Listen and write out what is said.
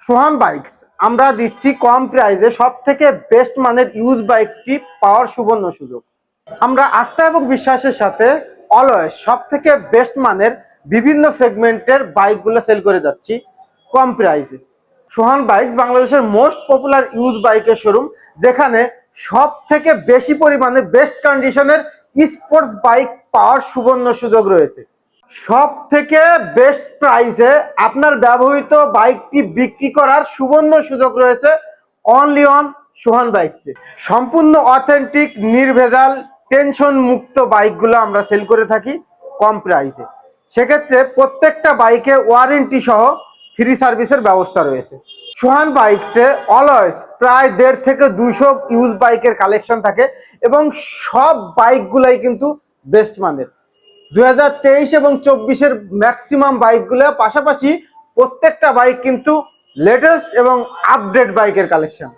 সোহান bikes আমরা দিচ্ছি কম প্রাইসে সব থেকে বেস্ট মানের ইউজ বাইকটি পাওয়ার সুবর্ণ সুযোগ। আমরা আস্থা এবং বিশ্বাসের সাথে অলওয়েজ সব থেকে বেস্ট মানের বিভিন্ন সেগমেন্টের বাইকগুলো সেল করে যাচ্ছি কম প্রাইসে। সোহান বাইক বাংলাদেশের মোস্ট পপুলার ইউজ বাইকের শোরুম, যেখানে সব থেকে বেশি পরিমাণে বেস্ট কন্ডিশনের স্পোর্টস বাইক পাওয়ার সুবর্ণ সুযোগ রয়েছে। সব থেকে বেস্ট প্রাইসে আপনার ব্যবহৃত বাইকটি বিক্রি করার সুবর্ণ সুযোগ রয়েছে অনলি অন সোহান বাইকসে। সম্পূর্ণ অথেন্টিক নির্ভেজাল টেনশন মুক্ত বাইকগুলো আমরা সেল করে থাকি কম প্রাইসে। সেক্ষেত্রে প্রত্যেকটা বাইকে ওয়ারেন্টি সহ ফ্রি সার্ভিসের ব্যবস্থা রয়েছে। সোহান বাইকসে অলওয়েজ প্রায় 1.5 থেকে 200 ইউজ বাইকের কালেকশন থাকে এবং সব বাইকগুলাই কিন্তু বেস্ট মানের। 2023 এবং 24-এর ম্যাক্সিমাম বাইকগুলো, পাশাপাশি প্রত্যেকটা বাইক কিন্তু লেটেস্ট এবং আপডেট বাইকের কালেকশন।